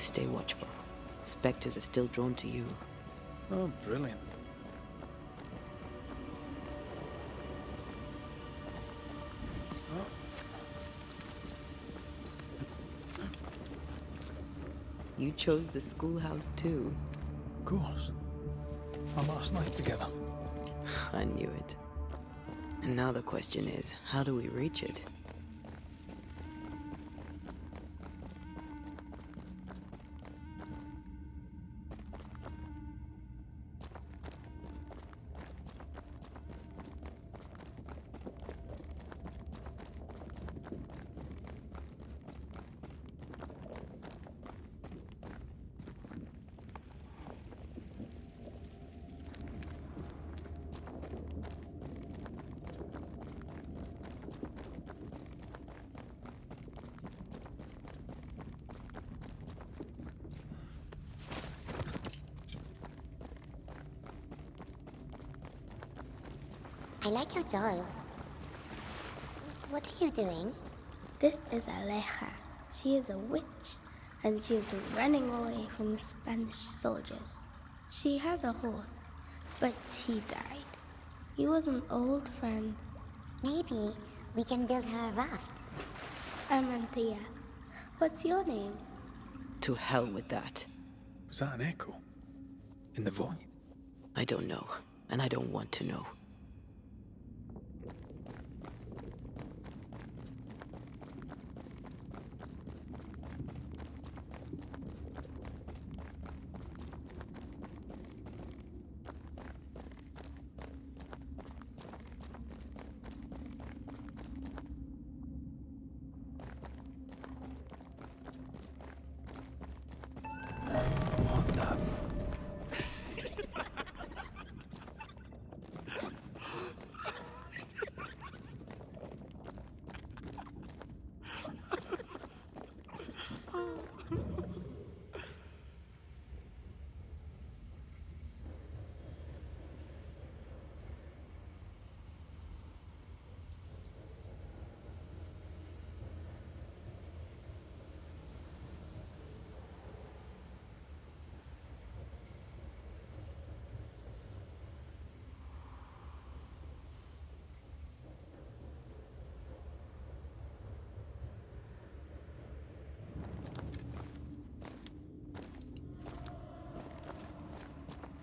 Stay watchful. Spectres are still drawn to you. Oh, brilliant. Oh. You chose the schoolhouse too. Of course. Our last night together. I knew it. And now the question is, how do we reach it? I like your doll. What are you doing? This is Aleja. She is a witch, and she is running away from the Spanish soldiers. She had a horse, but he died. He was an old friend. Maybe we can build her a raft. I'm Anthea. What's your name? To hell with that. Was that an echo? In the void? I don't know, and I don't want to know. What the?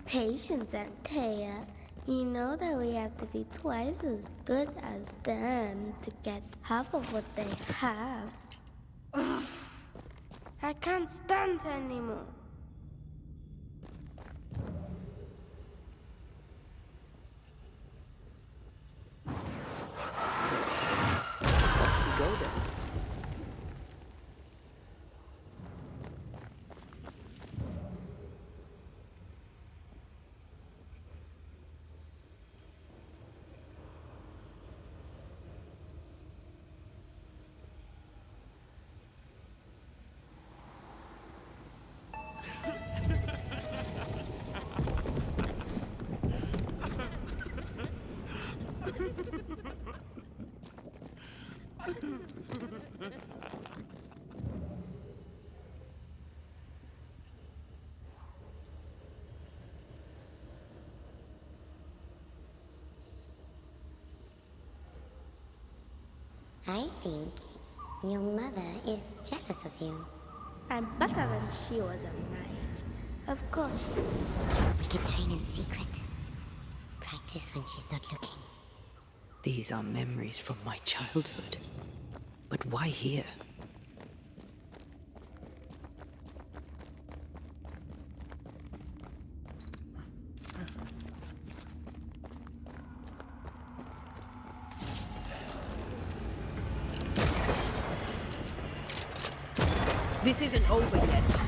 Patience, Anthea. You know that we have to be twice as good as them to get half of what they have. Ugh. I can't stand anymore. Go then. I think your mother is jealous of you. I'm better than she was at my age. Of course she is. We can train in secret. Practice when she's not looking. These are memories from my childhood. But why here? This isn't over yet.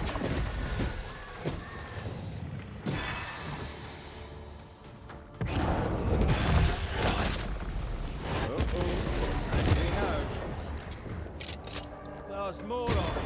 There's more of.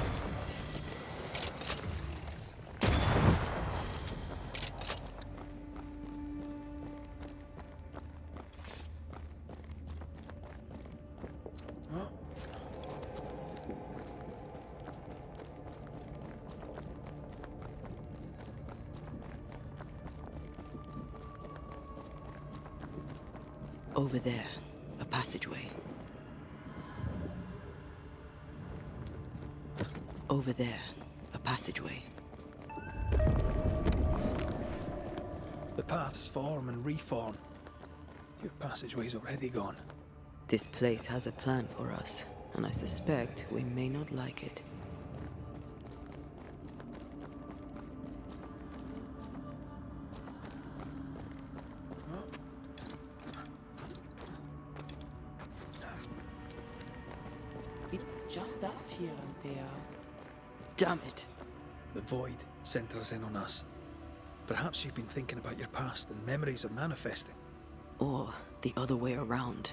Over there, a passageway. Over there, a passageway. The paths form and reform. Your passageway's already gone. This place has a plan for us, and I suspect we may not like it. It's just us here and there. Damn it! The void centers in on us. Perhaps you've been thinking about your past and memories are manifesting. Or the other way around.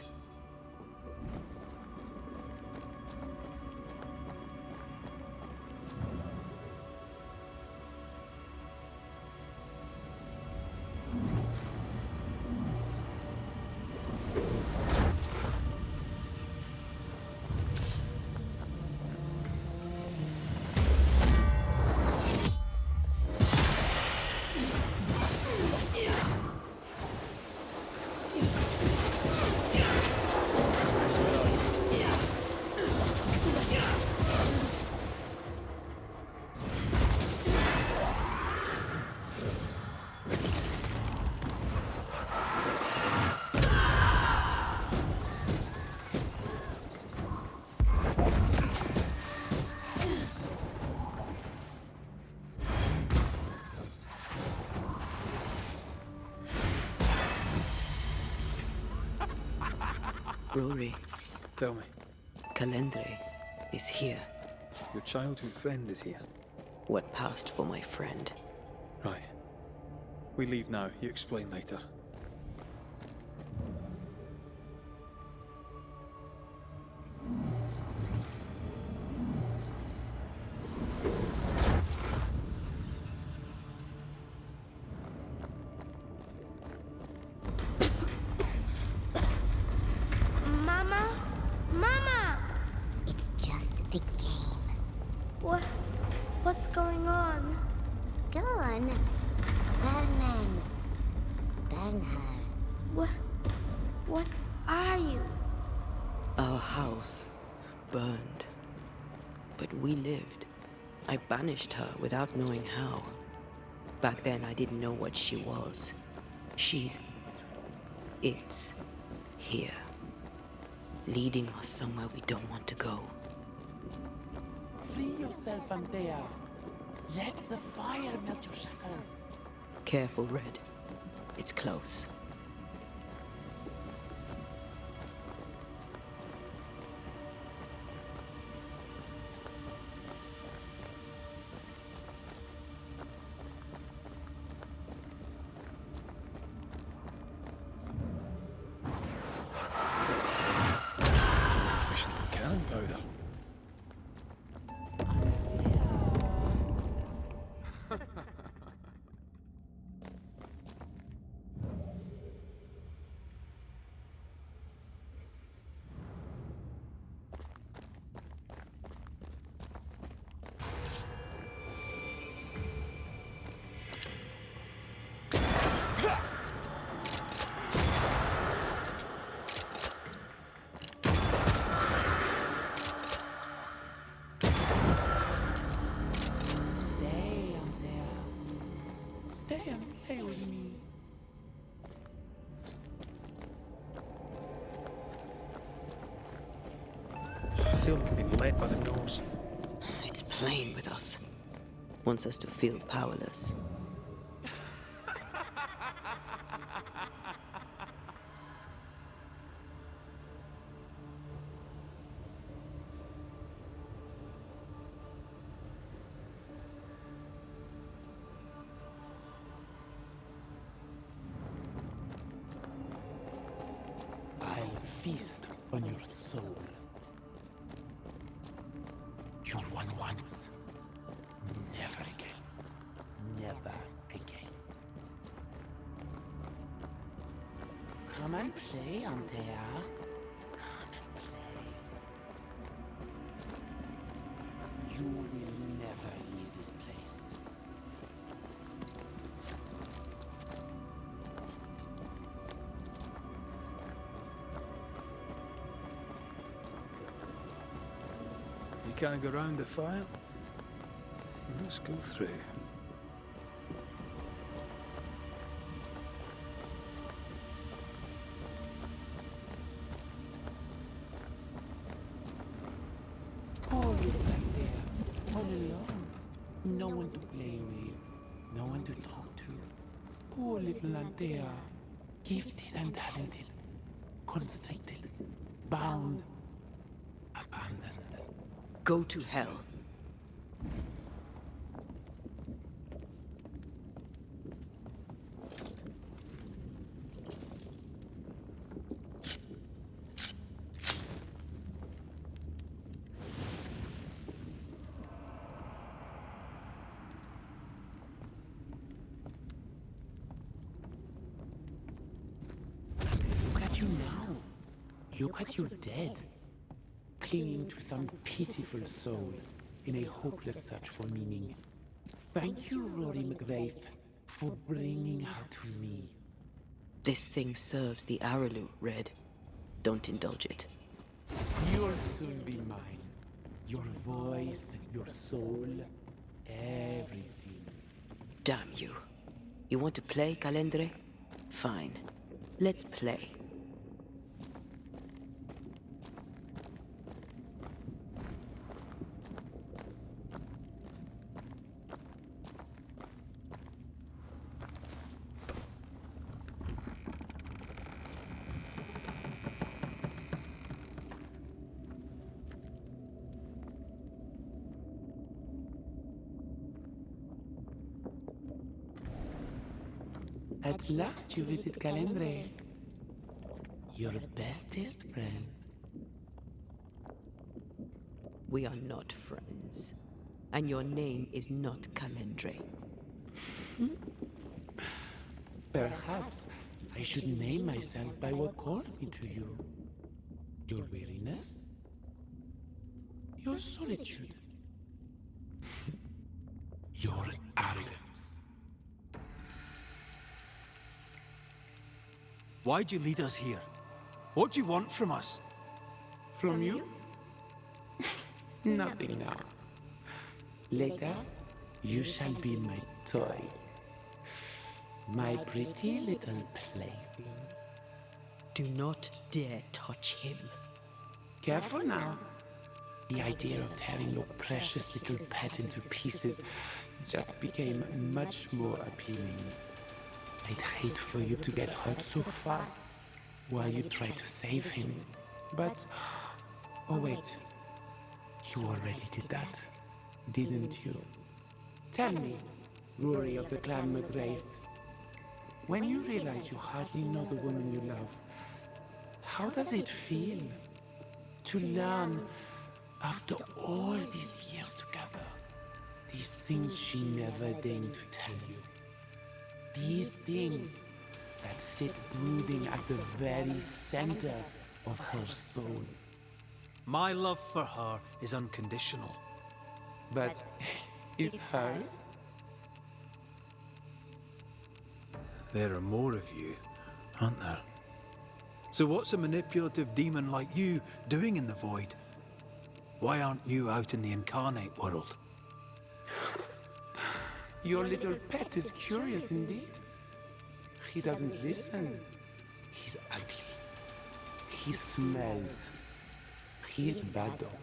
Rory, Tell me, Calendre is here. your childhood friend is here. What passed for my friend? Right. We leave now. You explain later. Mama? Mama! It's just a game. What's going on? Go on. Bernan. Bernhard. What are you? Our house burned. But we lived. I banished her without knowing how. Back then, I didn't know what she was. It's here. Leading us somewhere we don't want to go. Free yourself, Antea. Let the fire melt your shackles. Careful, Red. It's close. Efficient cannon powder. Stay, Antea. Stay and play with me. I feel like I'm being led by the nose. It's playing with us. Wants us to feel powerless. I'll feast on your soul. You won once. Never again. Never again. Come and play, Antea. Come and play. You will never leave this place. you can't go round the file, you must go through. Poor little Lantea, all alone. No one to play with, no one to talk to. Poor little Lantea, gifted and talented, constricted, bound, abandoned. Go to hell. Look at you now. Look at you dead. Clinging to some pitiful soul in a hopeless search for meaning. Thank you, Rory McVeigh, for bringing her to me. This thing serves the Aralu, Red. Don't indulge it. You'll soon be mine. Your voice, your soul, everything. Damn you. You want to play, Calendre? Fine. Let's play. At last you visit Calendre. Your bestest friend. We are not friends. And your name is not Calendre. Perhaps I should name myself by what called me to you. Your weariness? Your solitude? Your arrogance? Why'd you lead us here? What do you want from us? From you? Nothing now. Later, you shall be my toy. My pretty little plaything. Do not dare touch him. Careful now. The idea of tearing your precious little pet into pieces just became much more appealing. I'd hate for you to get hurt so fast while you try to save him. But, oh wait, you already did that, didn't you? Tell me, Rory of the Clan McGrath, when you realize you hardly know the woman you love, how does it feel to learn, after all these years together, these things she never deigned to tell you? These things that sit brooding at the very center of her soul. My love for her is unconditional. But is hers? There are more of you, aren't there? So what's a manipulative demon like you doing in the void? Why aren't you out in the incarnate world? Your little pet is curious indeed. He doesn't listen. He's ugly. He smells. He is a bad dog.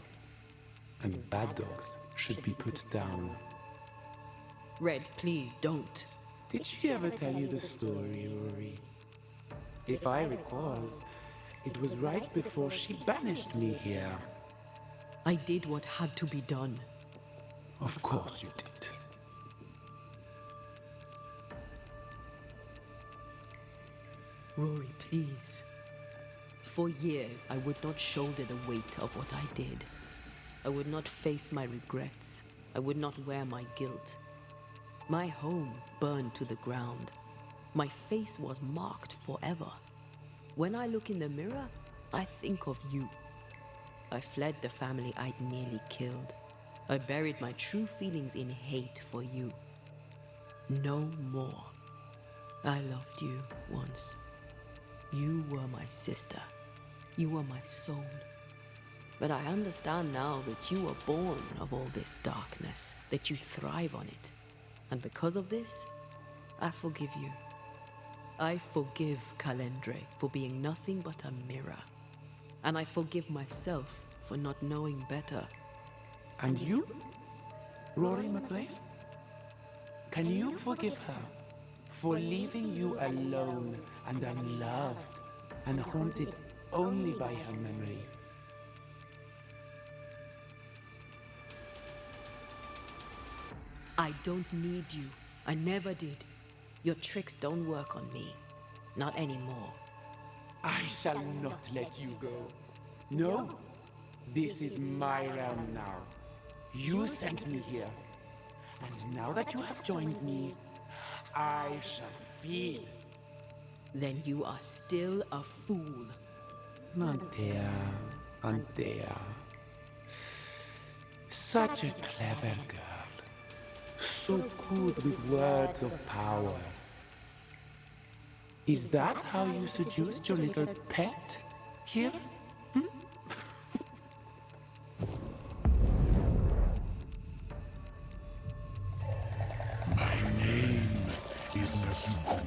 And bad dogs should be put down. Red, please don't. Did she ever tell you the story, Rory? If I recall, it was right before she banished me here. I did what had to be done. Of course you did. Rory, please. For years, I would not shoulder the weight of what I did. I would not face my regrets. I would not wear my guilt. My home burned to the ground. My face was marked forever. When I look in the mirror, I think of you. I fled the family I'd nearly killed. I buried my true feelings in hate for you. No more. I loved you once. You were my sister. You were my soul. But I understand now that you were born of all this darkness, that you thrive on it. And because of this, I forgive you. I forgive Kalendre for being nothing but a mirror. And I forgive myself for not knowing better. And you? Rory McGrath? Can you forgive her for leaving you alone and unloved and haunted only by her memory? I don't need you. I never did. Your tricks don't work on me. Not anymore. I shall not let you go. No, this is my realm now. You sent me here. And now that you have joined me, I shall feed. Then you are still a fool. Antea. Such a clever girl. So good with words of power. Is that how you seduced your little pet here? My name is Nezuko,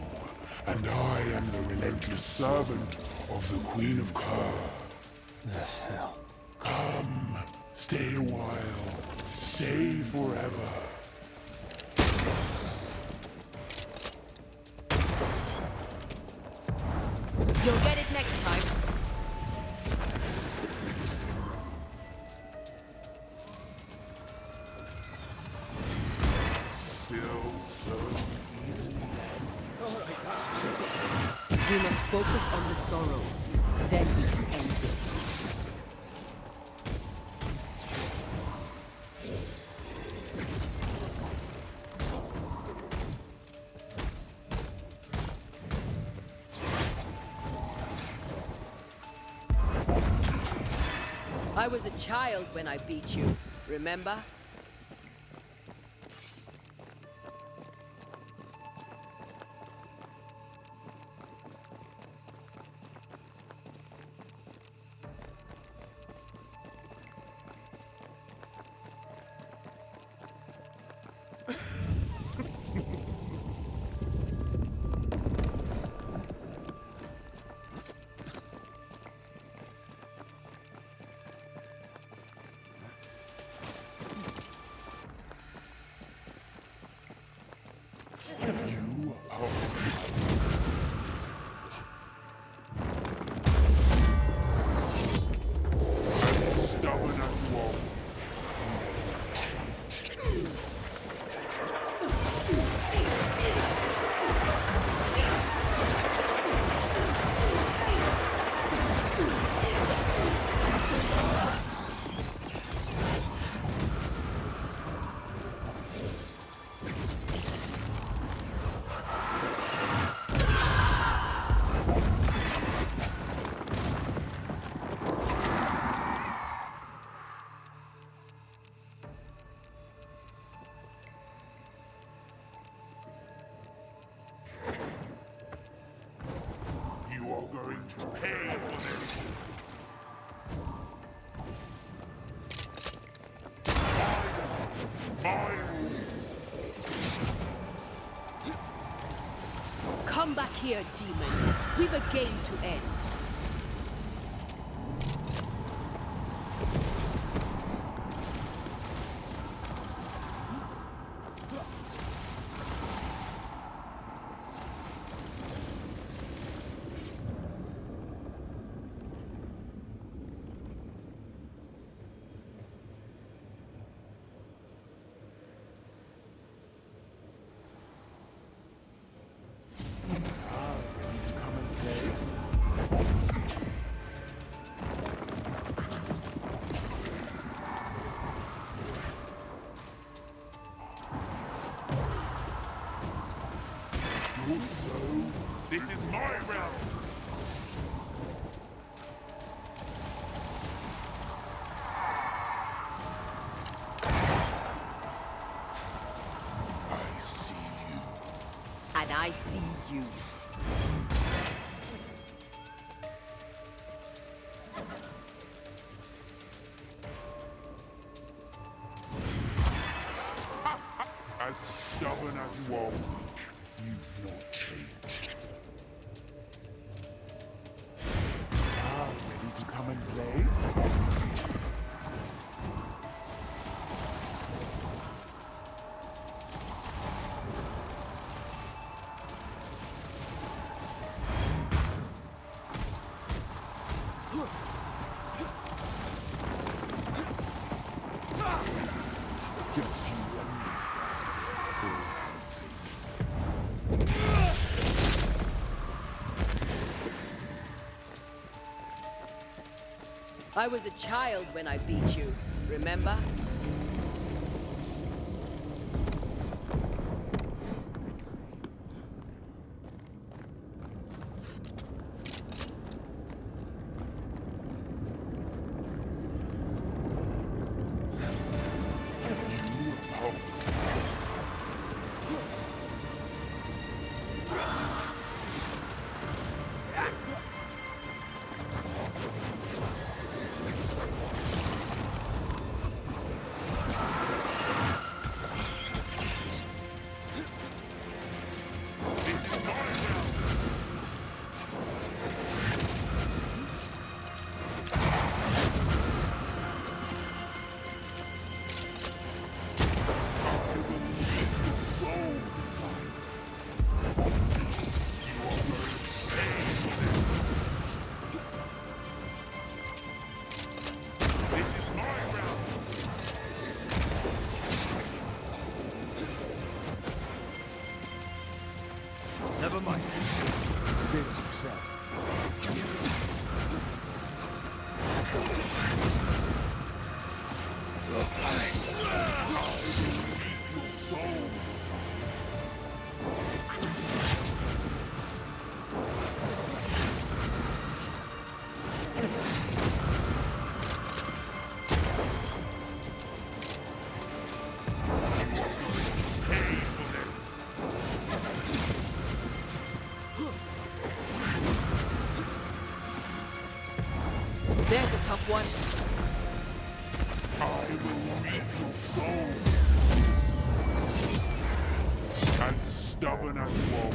and I am the relentless servant of the Queen of Kerr. The hell? Come, stay a while, stay forever. You'll get it next time. Still so easily. We must focus on the sorrow. Then we can end this. I was a child when I beat you, remember? You are stubborn as you are. You are going to pay for this. Mine. Come back here, demon. We've a game to end. Ready to come and play? Also, this is my realm. I see you. And I see you. stubborn as you are weak, you've not changed. Now, ready to come and play? Just you and me together. For God's sake. I was a child when I beat you, remember? Never mind. Did it myself. There's a tough one. I will reap your soul. As stubborn as you are.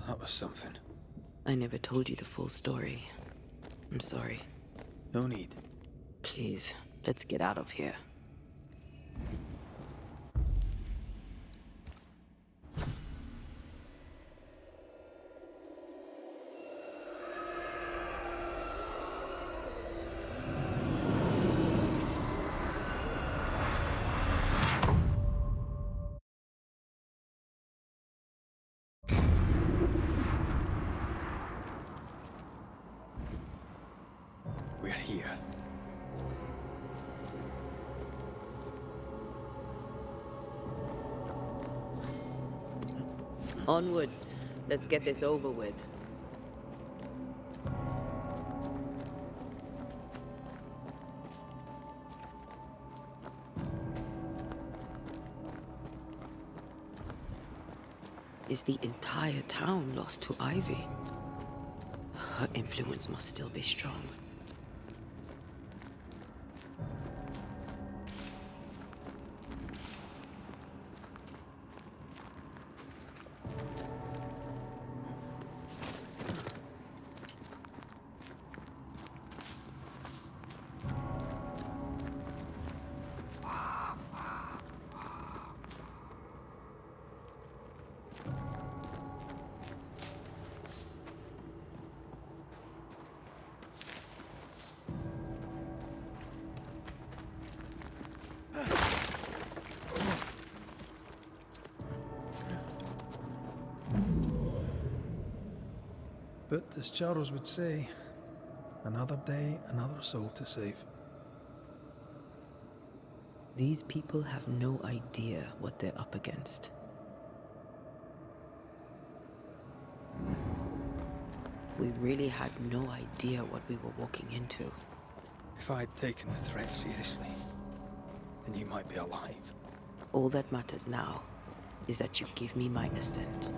That was something. I never told you the full story. I'm sorry. No need. Please, let's get out of here. We're here. Onwards. Let's get this over with. Is the entire town lost to Ivy? Her influence must still be strong. But as Charles would say, another day, another soul to save. These people have no idea what they're up against. We really had no idea what we were walking into. If I had taken the threat seriously, then you might be alive. All that matters now is that you give me my assent.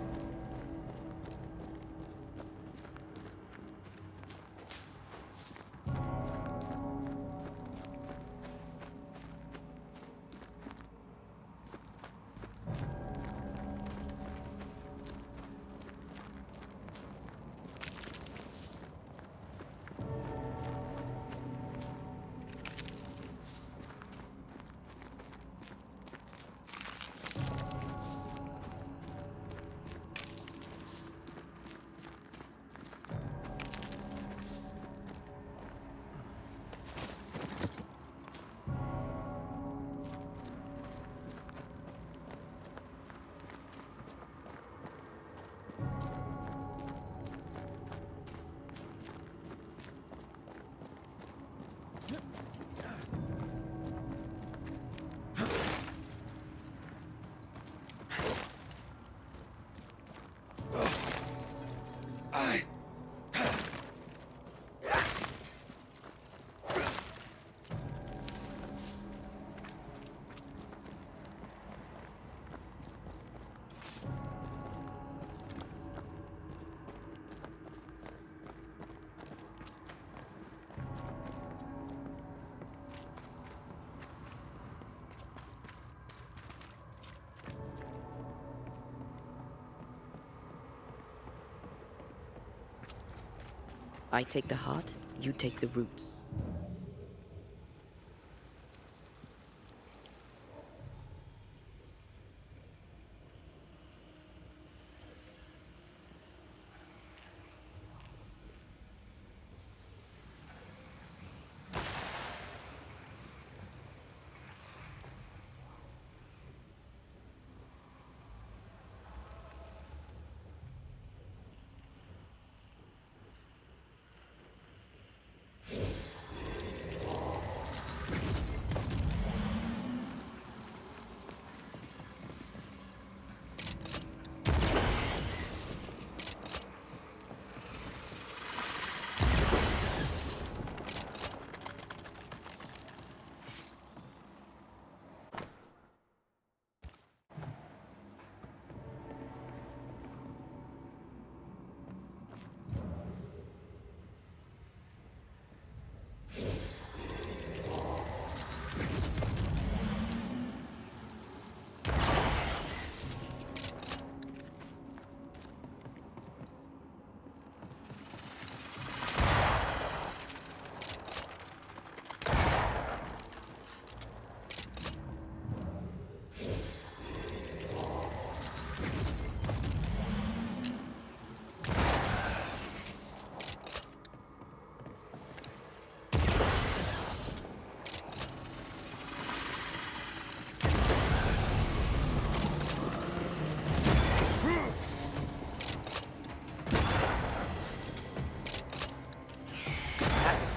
I take the heart, you take the roots.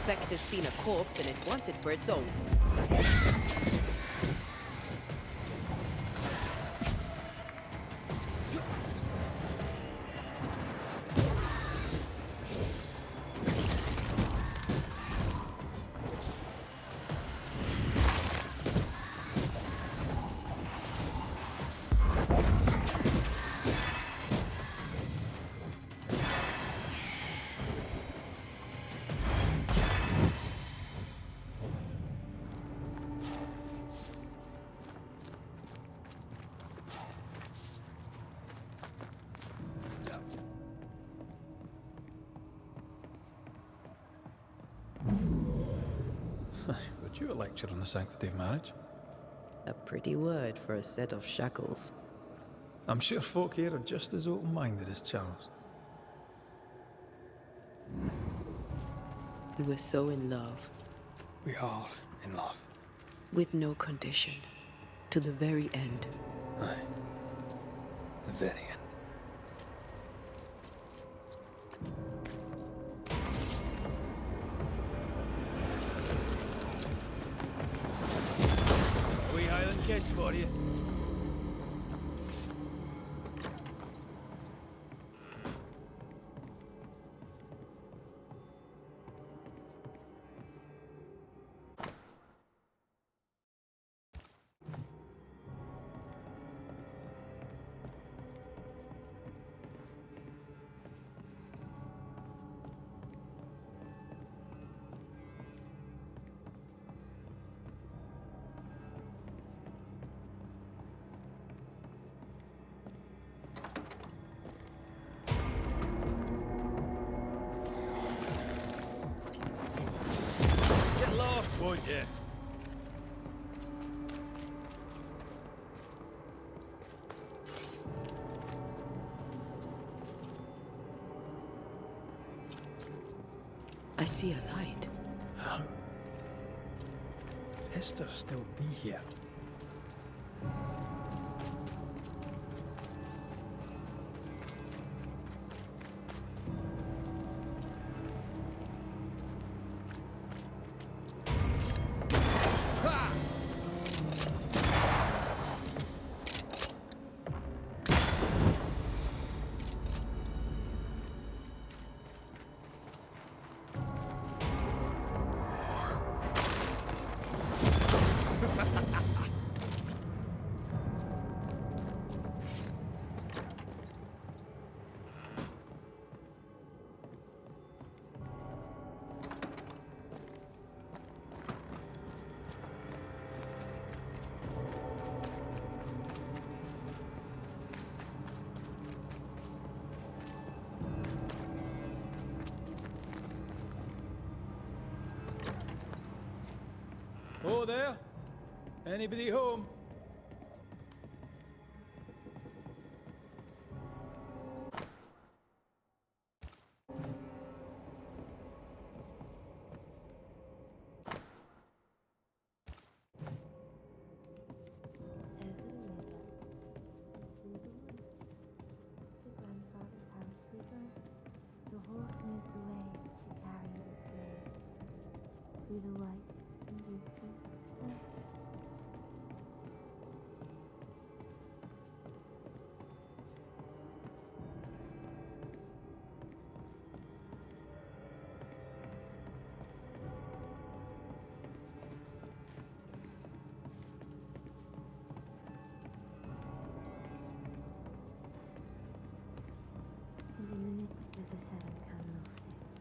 Spectre's seen a corpse and it wants it for its own. Would you a lecture on the sanctity of marriage? A pretty word for a set of shackles. I'm sure folk here are just as open-minded as Charles. We were so in love. We are in love. With no condition. To the very end. Aye. The very end. A wee Highland kiss for you. boss, won't you? I see a light. How? Esther still be here? Oh, there? Anybody home?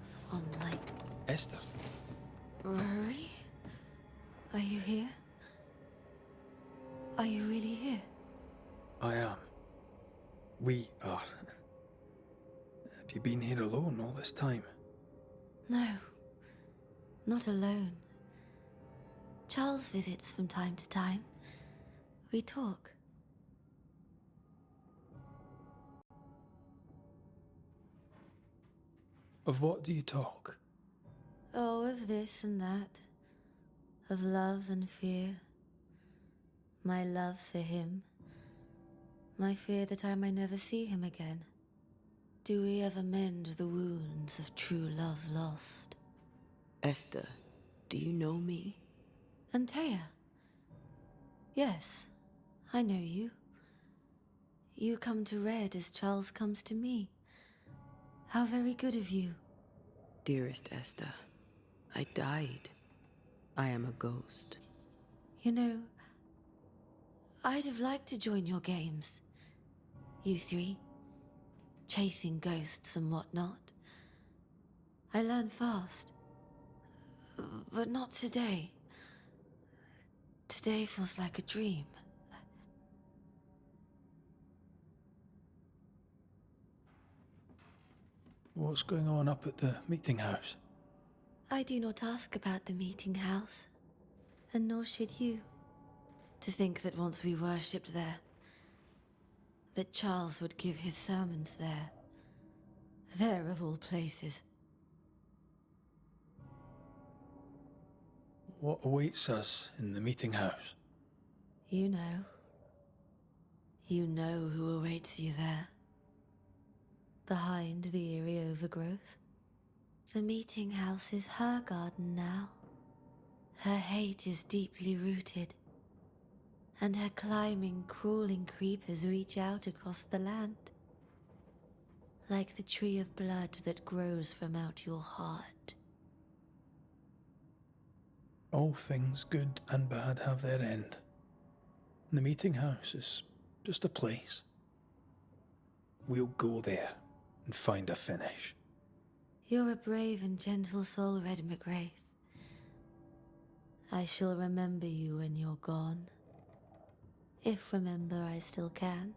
Swan light. Esther? Rory? Are you here? Are you really here? I am. We are. Have you been here alone all this time? No. Not alone. Charles visits from time to time. We talk. Of what do you talk? Oh, of this and that. Of love and fear. My love for him. My fear that I may never see him again. Do we ever mend the wounds of true love lost? Esther, do you know me? Antea? Yes, I know you. You come to Red as Charles comes to me. How very good of you. Dearest Esther, I died. I am a ghost. You know, I'd have liked to join your games. You three, chasing ghosts and whatnot. I learn fast. But not today. Today feels like a dream. What's going on up at the meeting house? I do not ask about the meeting house, and nor should you. To think that once we worshipped there, that Charles would give his sermons there. There of all places. What awaits us in the meeting house? You know. You know who awaits you there. Behind the eerie overgrowth. The meeting house is her garden now. Her hate is deeply rooted. And her climbing, crawling creepers reach out across the land. Like the tree of blood that grows from out your heart. All things good and bad have their end. The meeting house is just a place. We'll go there and find a finish. You're a brave and gentle soul, Red McGrath. I shall remember you when you're gone. If remember I still can.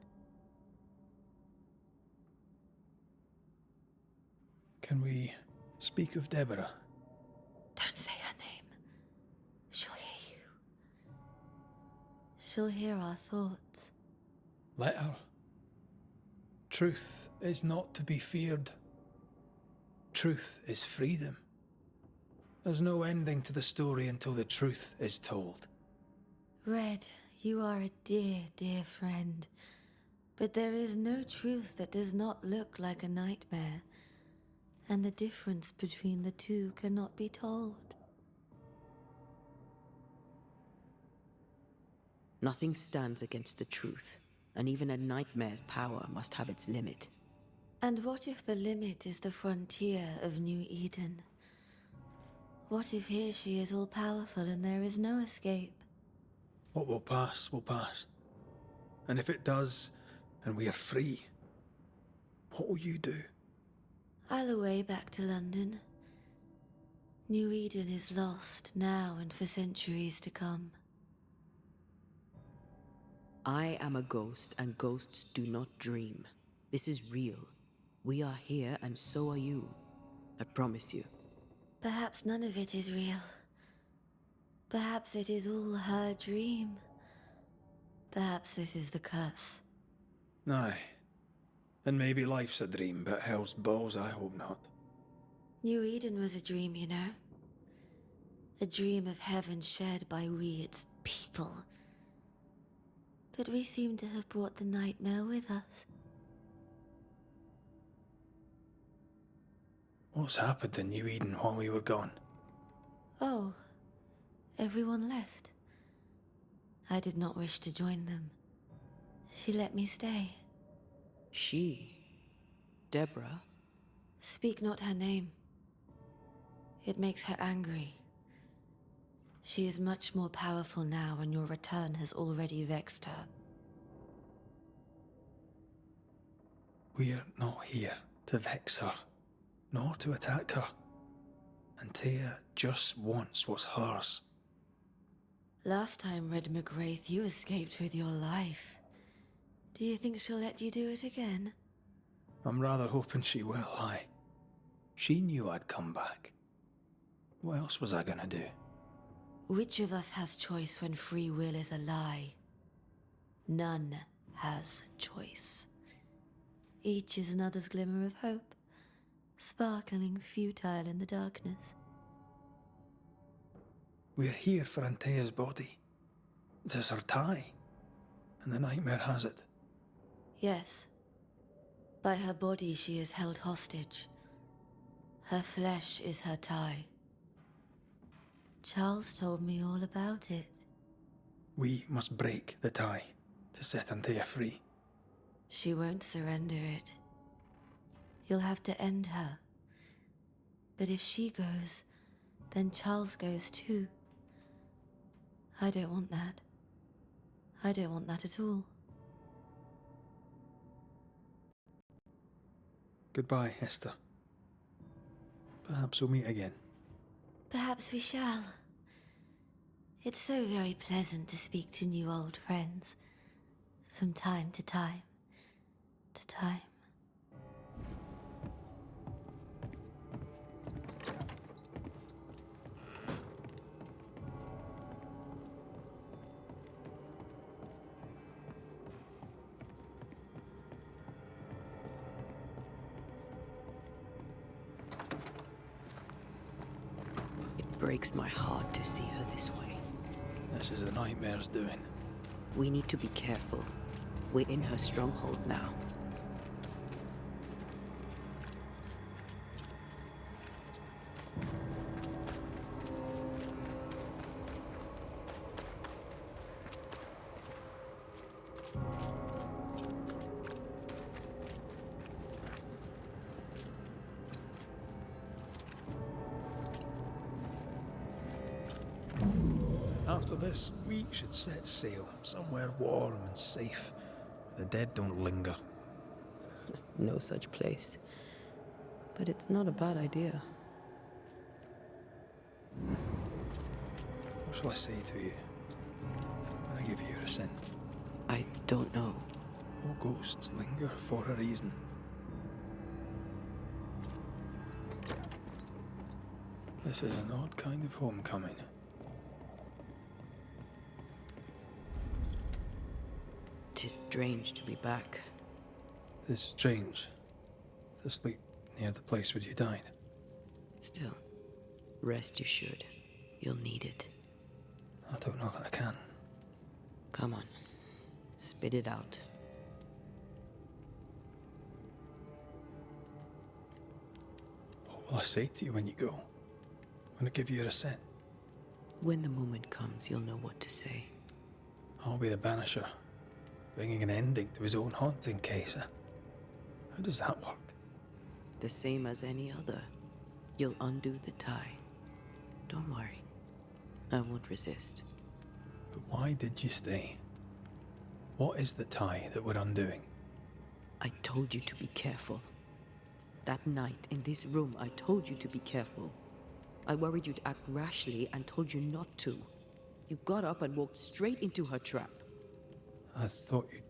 Can we speak of Deborah? Don't say her name. she'll hear our thoughts. Let her. Truth is not to be feared. Truth is freedom. There's no ending to the story until the truth is told. Red, you are a dear, dear friend. But there is no truth that does not look like a nightmare. And the difference between the two cannot be told. Nothing stands against the truth, and even a nightmare's power must have its limit. And what if the limit is the frontier of New Eden? What if here she is all powerful and there is no escape? What will pass will pass. And if it does, and we are free, what will you do? I'll away back to London. New Eden is lost now and for centuries to come. I am a ghost, and ghosts do not dream. This is real. We are here, and so are you. I promise you. Perhaps none of it is real. Perhaps it is all her dream. Perhaps this is the curse. Aye. And maybe life's a dream, but hell's balls, I hope not. New Eden was a dream, you know. A dream of heaven shared by we, its people. But we seem to have brought the nightmare with us. What's happened to New Eden while we were gone? Oh, everyone left. I did not wish to join them. She let me stay. She? Deborah? Speak not her name. It makes her angry. She is much more powerful now, and your return has already vexed her. We're not here to vex her, nor to attack her. And Taya just wants what's hers. Last time, Red McGrath, you escaped with your life. Do you think she'll let you do it again? I'm rather hoping she will, aye. She knew I'd come back. What else was I gonna do? Which of us has choice when free will is a lie? None has choice. Each is another's glimmer of hope, sparkling futile in the darkness. We're here for Antea's body. It is her tie, and the nightmare has it. Yes. By her body she is held hostage. Her flesh is her tie. Charles told me all about it. We must break the tie to set Antea free. She won't surrender it. You'll have to end her. But if she goes, then Charles goes too. I don't want that. I don't want that at all. Goodbye, Esther. Perhaps we'll meet again. Perhaps we shall. It's so very pleasant to speak to new old friends. From time to time. To time. It breaks my heart to see her this way. This is the nightmare's doing. We need to be careful. We're in her stronghold now. After this, we should set sail somewhere warm and safe, where the dead don't linger. No such place. But it's not a bad idea. What shall I say to you when I give you your assent? I don't know. All ghosts linger for a reason. This is an odd kind of homecoming. It is strange to be back. It's strange to sleep near the place where you died. Still, rest you should. You'll need it. I don't know that I can. Come on. Spit it out. What will I say to you when you go? When I give you your assent? When the moment comes, you'll know what to say. I'll be the Banisher, bringing an ending to his own haunting case. How does that work? The same as any other. You'll undo the tie. Don't worry. I won't resist. But why did you stay? What is the tie that we're undoing? I told you to be careful. That night, in this room, I told you to be careful. I worried you'd act rashly and told you not to. You got up and walked straight into her trap. I thought you'd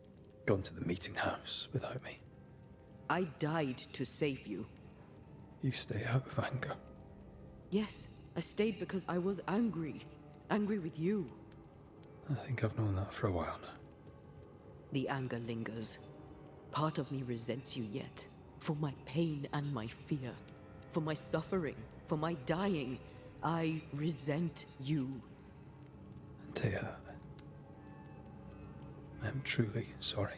gone to the meeting house without me. I died to save you. You stay out of anger. Yes, I stayed because I was angry. Angry with you. I think I've known that for a while now. The anger lingers. Part of me resents you yet. For my pain and my fear. For my suffering. For my dying. I resent you. Antea, I'm truly sorry.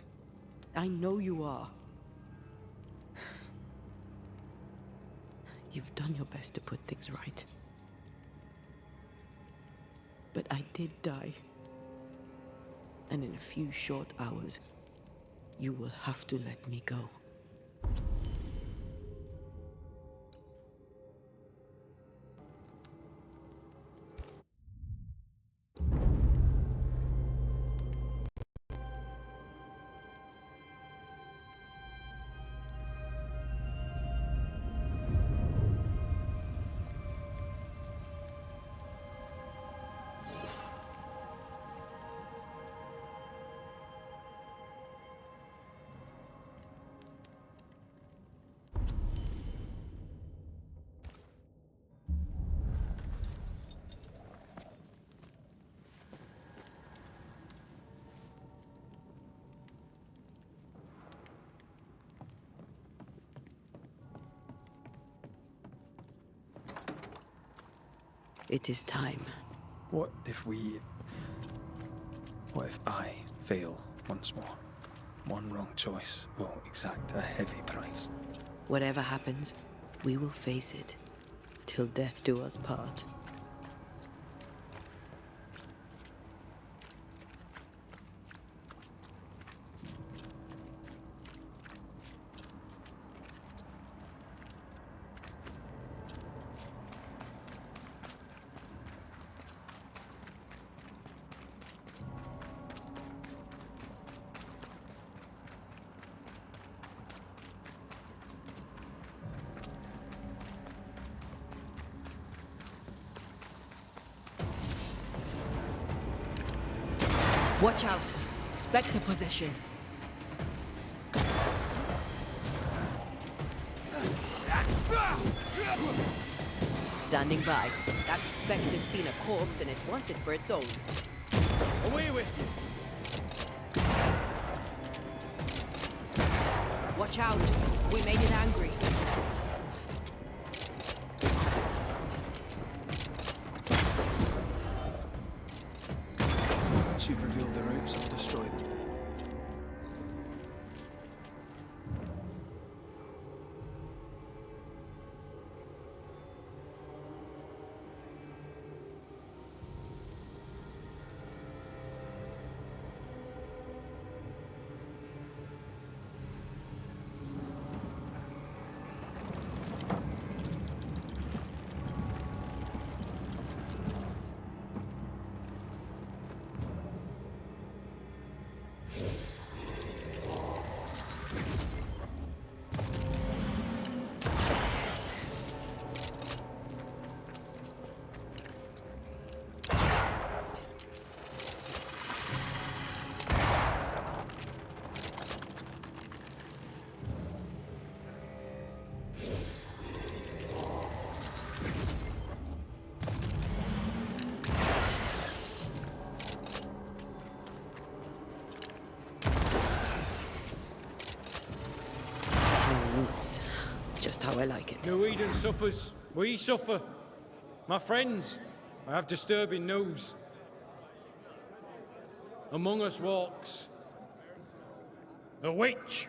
I know you are. You've done your best to put things right. But I did die. And in a few short hours, you will have to let me go. It is time. What if I fail once more? One wrong choice will exact a heavy price. Whatever happens, we will face it. Till death do us part. Watch out! Spectre possession. Standing by. That spectre's seen a corpse and it wants it for its own. Away with you! Watch out! We made it angry. Once you've revealed the routes, I'll destroy them. like it. No Eden suffers. We suffer. My friends, I have disturbing news. Among us walks a witch.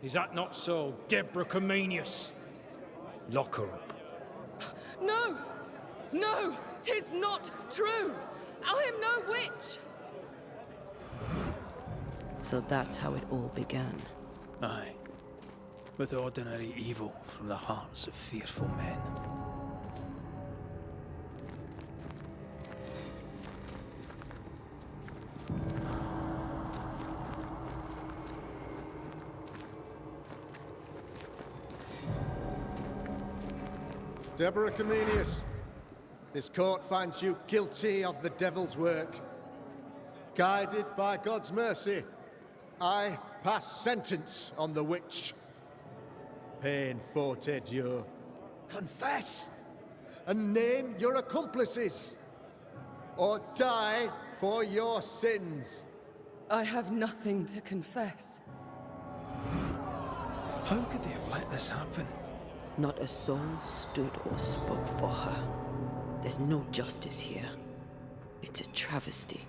Is that not so, Deborah Comenius? Lock her up. No! No! 'Tis not true! I am no witch! So that's how it all began. Aye. With ordinary evil from the hearts of fearful men. Deborah Comenius, this court finds you guilty of the devil's work. Guided by God's mercy, I pass sentence on the witch. Pain forte Dieu. Confess and name your accomplices, or die for your sins. I have nothing to confess. How could they have let this happen? Not a soul stood or spoke for her. There's no justice here. It's a travesty.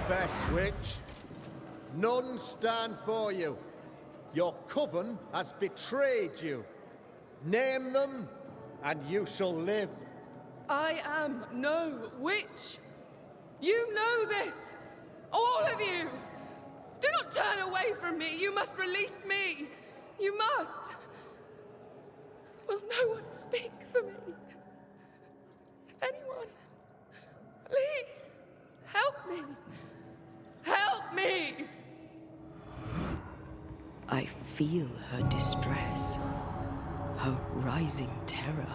Confess, witch. None stand for you. Your coven has betrayed you. Name them, and you shall live. I am no witch! You know this! All of you! Do not turn away from me! You must release me! You must! Will no one speak for me? Anyone? Please! Help me! Help me! I feel her distress, her rising terror,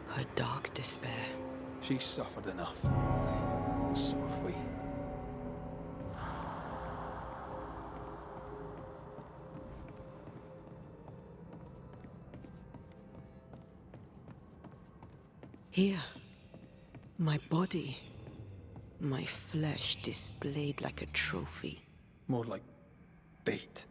her dark despair. She's suffered enough. And so have we. Here, my body, my flesh displayed like a trophy. More like bait.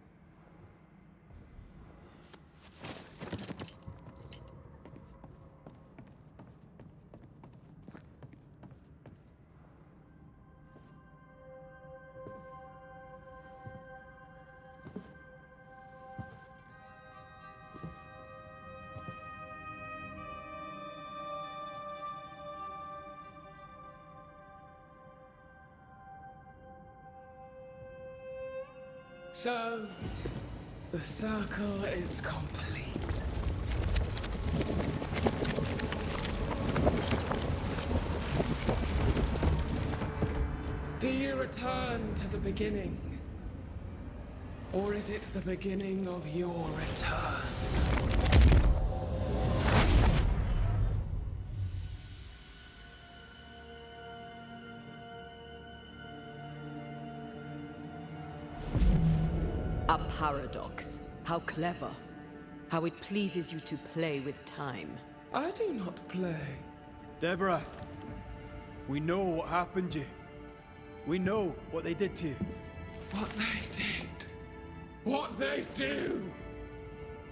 So, the circle is complete. Do you return to the beginning? Or is it the beginning of your return? A paradox. How clever. How it pleases you to play with time. I do not play. Deborah, we know what happened to you. We know what they did to you. What they did. What they do.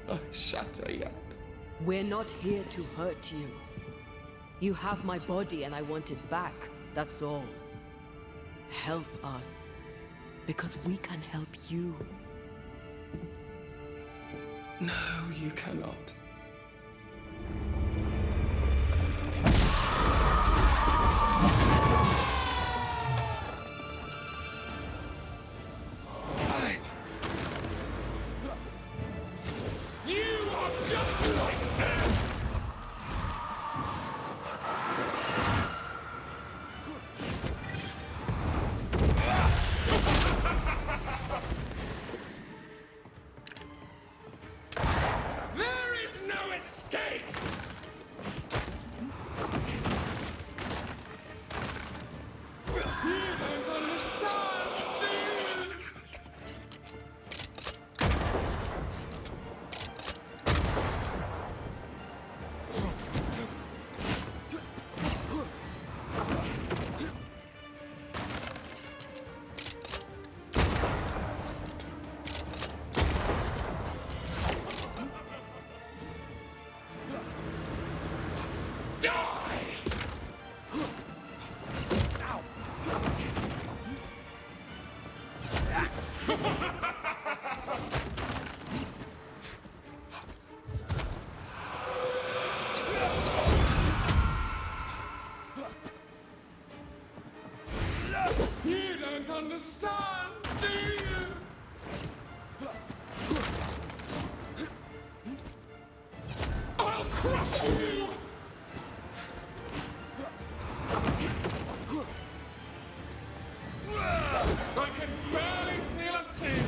I shatter yet. We're not here to hurt you. You have my body and I want it back. That's all. Help us. Because we can help you. No, you cannot. escape! You don't understand, do you? You don't understand, do you? I'll crush you! I can barely feel a thing!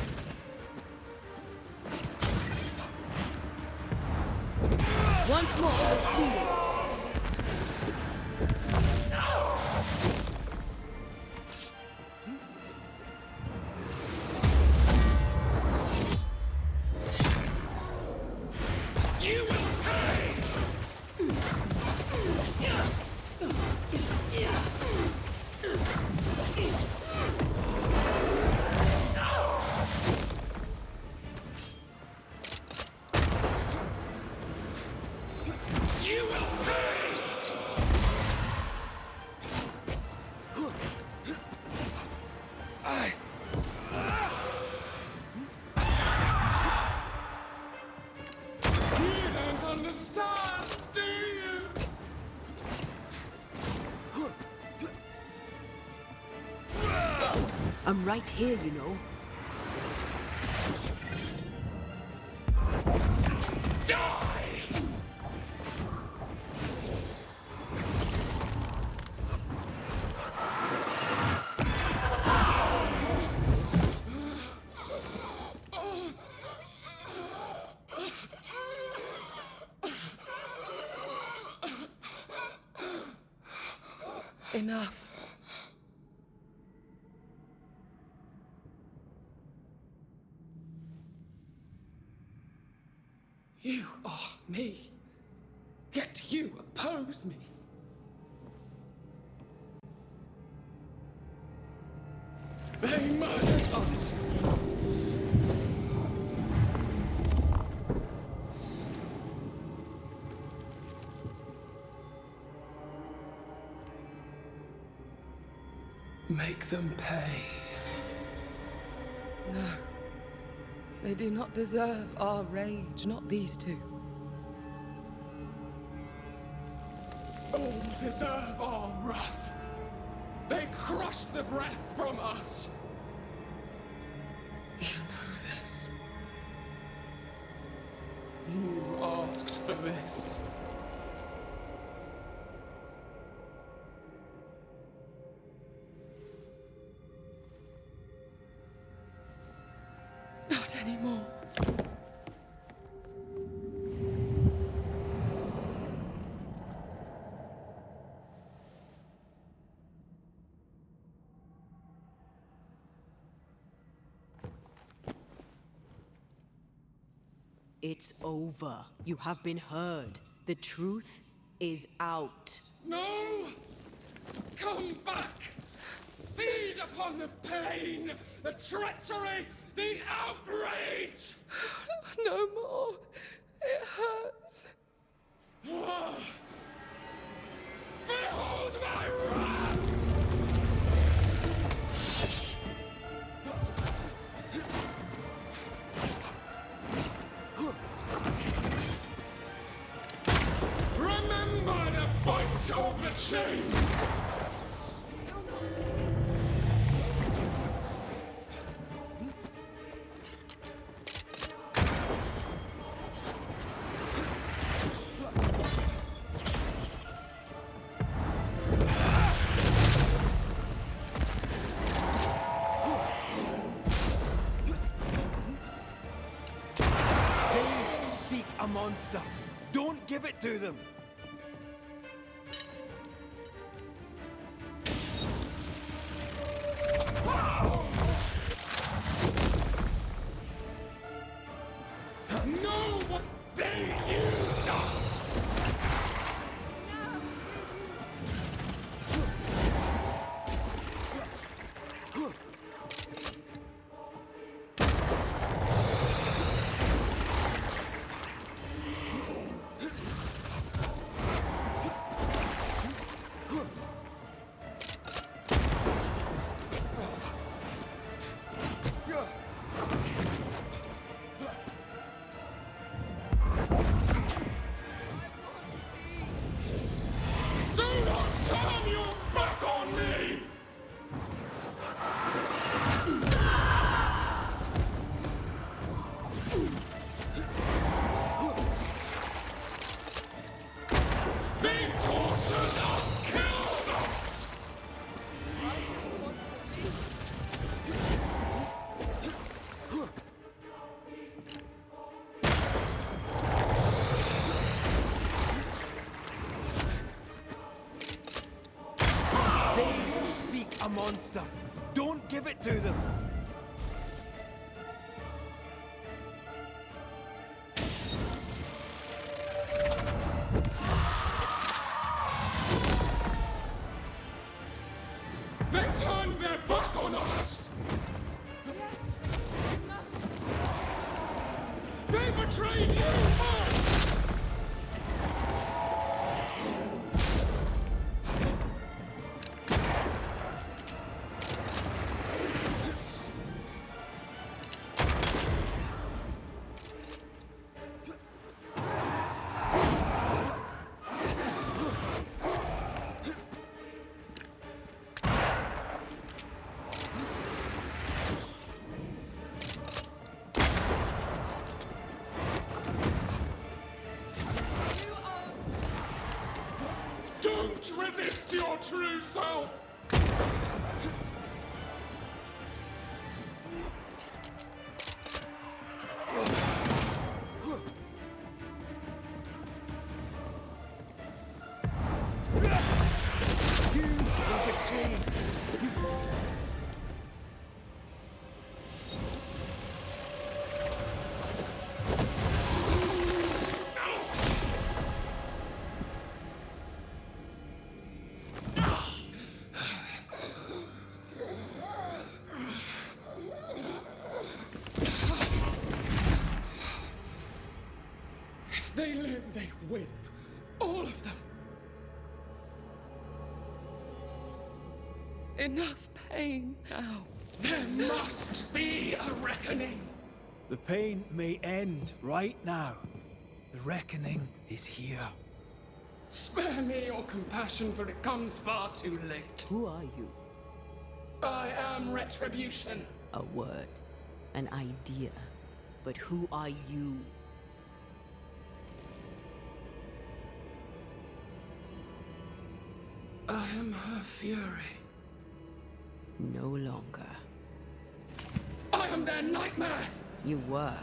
Once more, feel it. You will pay! You will pay! You don't understand, do you? I'm right here, you know. Die! Enough. You are me, yet you oppose me. They murdered us. Make them pay. No. They do not deserve our rage, not these two. All deserve our wrath. They crushed the breath from us. You know this. You asked for this. Not anymore. It's over. You have been heard. The truth is out. No! Come back! Feed upon the pain, the treachery, the outrage! No more. It hurts. Behold my wrath! Remember the bite of the chains! Seek a monster. Don't give it to them! No, but they used us! Do not turn your back on me! They tortured us, killed us! They seek a monster. Don't give it to them. They turned their back on us! They betrayed you first! Don't resist your true self! You were betrayed. If they live, they win. All of them. Enough pain now. There must be a reckoning. The pain may end right now. The reckoning is here. Spare me your compassion, for it comes far too late. Who are you? I am retribution. A word, an idea. But who are you? I am her fury. No longer. I am their nightmare. You were.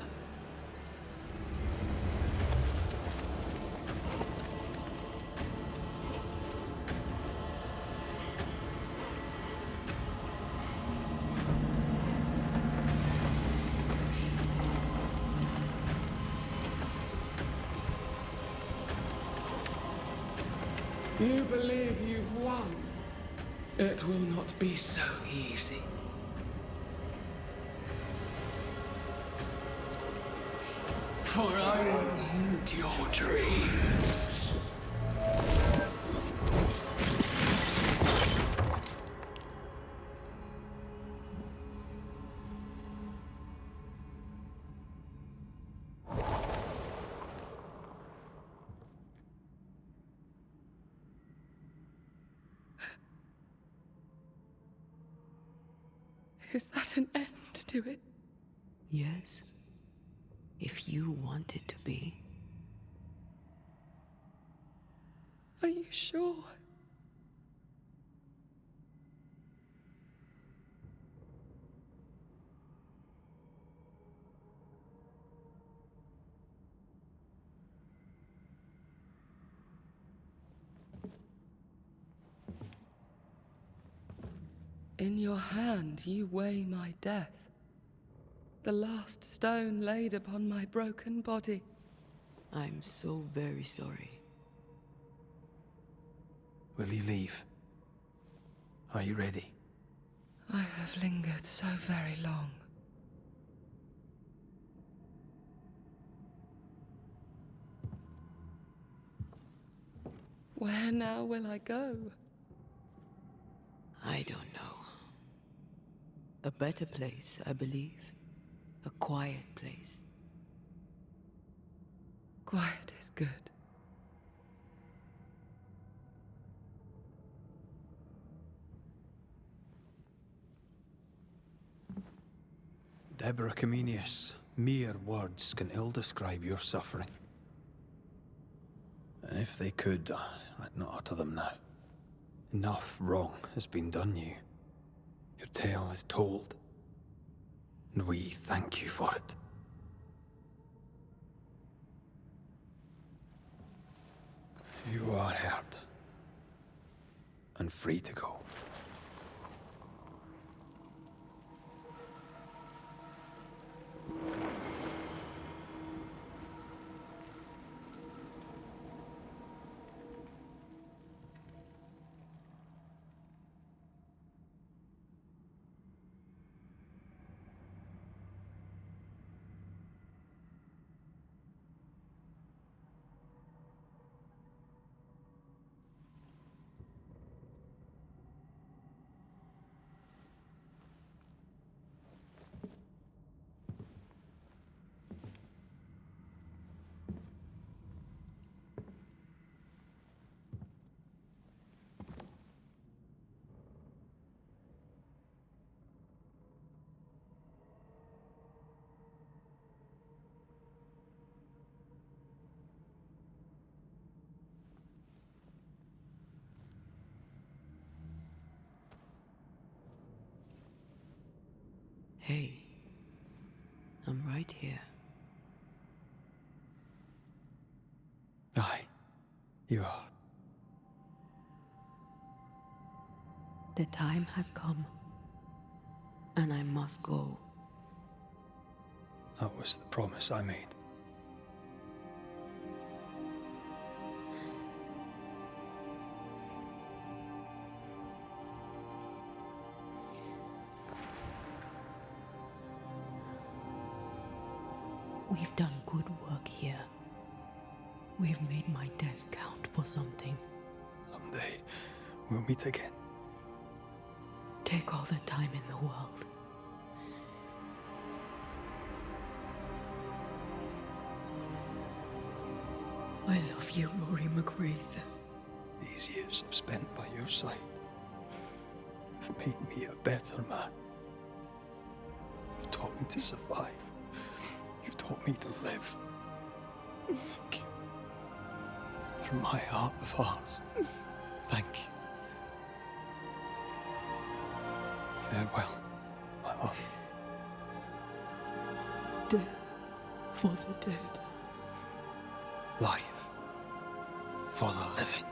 You believe you've won. It will not be so easy. For I will end your dreams. Is that an end to it? Yes. If you want it to be. Are you sure? In your hand you weigh my death, the last stone laid upon my broken body. I'm so very sorry. Will you leave? Are you ready? I have lingered so very long. Where now will I go? I don't know. A better place, I believe. A quiet place. Quiet is good. Deborah Comenius, mere words can ill describe your suffering. And if they could, I'd not utter them now. Enough wrong has been done you. Your tale is told. And we thank you for it. You are hurt. And free to go. Hey, I'm right here. Aye, you are. The time has come, and I must go. That was the promise I made. We've done good work here. We've made my death count for something. Someday, we'll meet again. Take all the time in the world. I love you, Rory McGrath. These years I've spent by your side have made me a better man. You've taught me to survive. You've taught me to live. Thank you. From my heart of hearts, thank you. Farewell, my love. Death for the dead. Life for the living.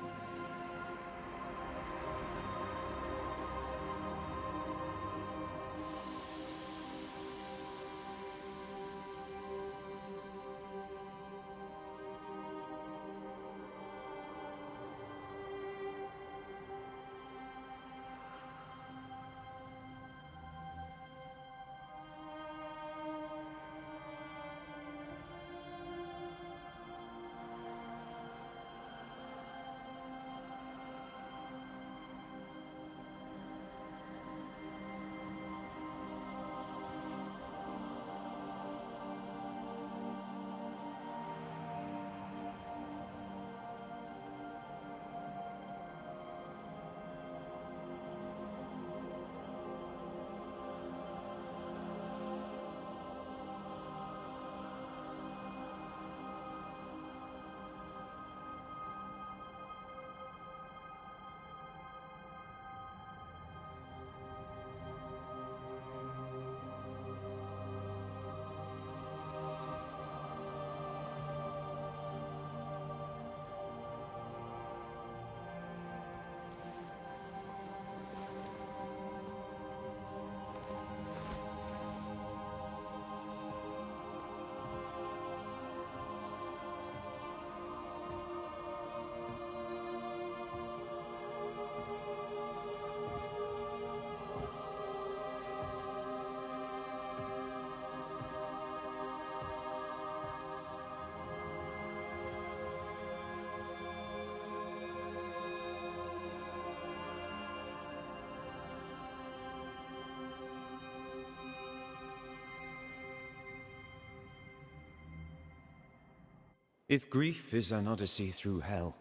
If grief is an odyssey through hell,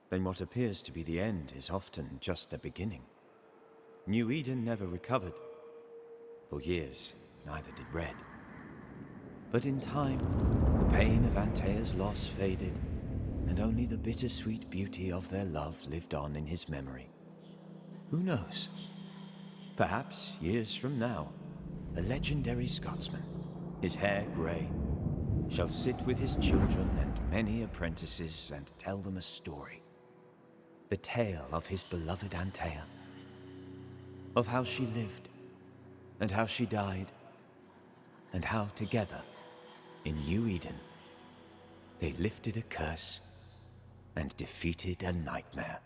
then what appears to be the end is often just the beginning. New Eden never recovered. For years, neither did Red. But in time, the pain of Antea's loss faded, and only the bittersweet beauty of their love lived on in his memory. Who knows? Perhaps, years from now, a legendary Scotsman, his hair grey, shall sit with his children and many apprentices and tell them a story. The tale of his beloved Antea. Of how she lived, and how she died, and how together, in New Eden, they lifted a curse and defeated a nightmare.